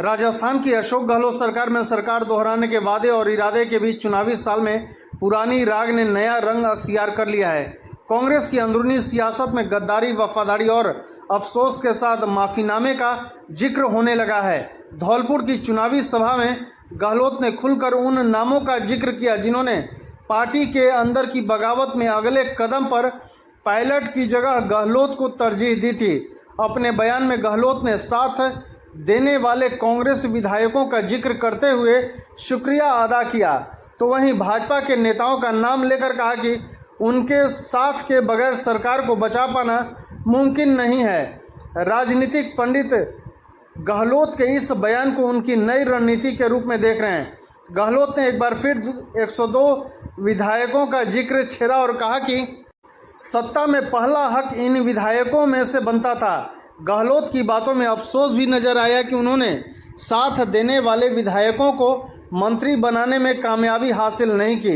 राजस्थान की अशोक गहलोत सरकार में सरकार दोहराने के वादे और इरादे के बीच चुनावी साल में पुरानी राग ने नया रंग अख्तियार कर लिया है। कांग्रेस की अंदरूनी सियासत में गद्दारी, वफादारी और अफसोस के साथ माफीनामे का जिक्र होने लगा है। धौलपुर की चुनावी सभा में गहलोत ने खुलकर उन नामों का जिक्र किया जिन्होंने पार्टी के अंदर की बगावत में अगले कदम पर पायलट की जगह गहलोत को तरजीह दी थी। अपने बयान में गहलोत ने साथ देने वाले कांग्रेस विधायकों का जिक्र करते हुए शुक्रिया अदा किया, तो वहीं भाजपा के नेताओं का नाम लेकर कहा कि उनके साथ के बगैर सरकार को बचा पाना मुमकिन नहीं है। राजनीतिक पंडित गहलोत के इस बयान को उनकी नई रणनीति के रूप में देख रहे हैं। गहलोत ने एक बार फिर 102 विधायकों का जिक्र छेड़ा और कहा कि सत्ता में पहला हक इन विधायकों में से बनता था। गहलोत की बातों में अफसोस भी नजर आया कि उन्होंने साथ देने वाले विधायकों को मंत्री बनाने में कामयाबी हासिल नहीं की।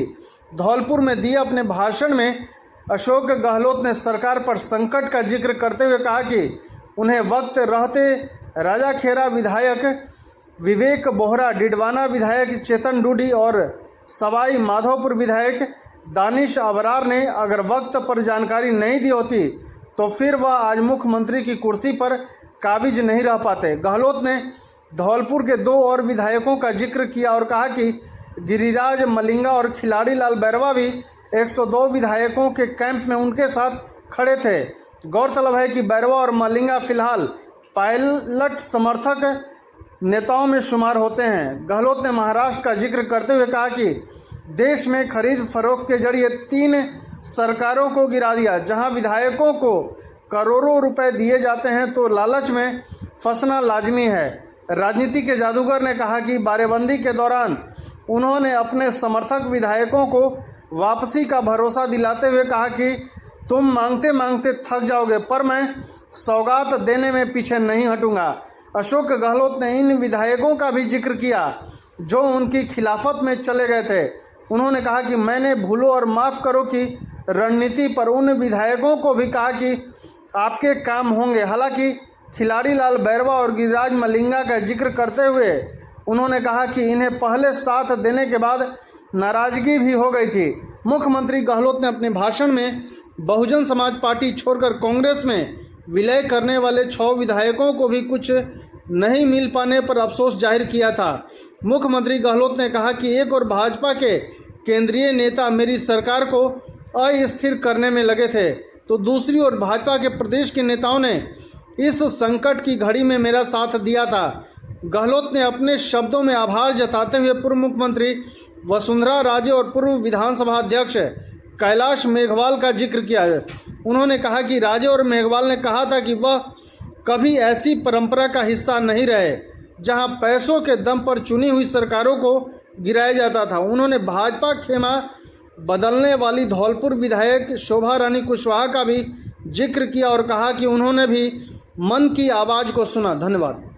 धौलपुर में दिए अपने भाषण में अशोक गहलोत ने सरकार पर संकट का जिक्र करते हुए कहा कि उन्हें वक्त रहते राजाखेरा विधायक विवेक बोहरा, डिडवाना विधायक चेतन डूडी और सवाई माधोपुर विधायक दानिश अबरार ने अगर वक्त पर जानकारी नहीं दी होती तो फिर वह आज मुख्यमंत्री की कुर्सी पर काबिज नहीं रह पाते। गहलोत ने धौलपुर के 2 और विधायकों का जिक्र किया और कहा कि गिरिराज मलिंगा और खिलाड़ी लाल बैरवा भी 102 विधायकों के कैंप में उनके साथ खड़े थे। गौरतलब है कि बैरवा और मलिंगा फिलहाल पायलट समर्थक नेताओं में शुमार होते हैं। गहलोत ने महाराष्ट्र का जिक्र करते हुए कहा कि देश में खरीद फरोख्त के जरिए 3 सरकारों को गिरा दिया। जहां विधायकों को करोड़ों रुपए दिए जाते हैं तो लालच में फंसना लाजमी है। राजनीति के जादूगर ने कहा कि बारेबंदी के दौरान उन्होंने अपने समर्थक विधायकों को वापसी का भरोसा दिलाते हुए कहा कि तुम मांगते मांगते थक जाओगे, पर मैं सौगात देने में पीछे नहीं हटूंगा। अशोक गहलोत ने इन विधायकों का भी जिक्र किया जो उनकी खिलाफत में चले गए थे। उन्होंने कहा कि मैंने भूलो और माफ़ करो की रणनीति पर उन विधायकों को भी कहा कि आपके काम होंगे। हालांकि खिलाड़ी लाल बैरवा और गिरिराज मलिंगा का जिक्र करते हुए उन्होंने कहा कि इन्हें पहले साथ देने के बाद नाराजगी भी हो गई थी। मुख्यमंत्री गहलोत ने अपने भाषण में बहुजन समाज पार्टी छोड़कर कांग्रेस में विलय करने वाले 6 विधायकों को भी कुछ नहीं मिल पाने पर अफसोस जाहिर किया था। मुख्यमंत्री गहलोत ने कहा कि एक और भाजपा के केंद्रीय नेता मेरी सरकार को अस्थिर करने में लगे थे, तो दूसरी ओर भाजपा के प्रदेश के नेताओं ने इस संकट की घड़ी में मेरा साथ दिया था। गहलोत ने अपने शब्दों में आभार जताते हुए पूर्व मुख्यमंत्री वसुंधरा राजे और पूर्व विधानसभा अध्यक्ष कैलाश मेघवाल का जिक्र किया। उन्होंने कहा कि राजे और मेघवाल ने कहा था कि वह कभी ऐसी परंपरा का हिस्सा नहीं रहे जहां पैसों के दम पर चुनी हुई सरकारों को गिराया जाता था। उन्होंने भाजपा खेमा बदलने वाली धौलपुर विधायक शोभा रानी कुशवाहा का भी जिक्र किया और कहा कि उन्होंने भी मन की आवाज़ को सुना। धन्यवाद।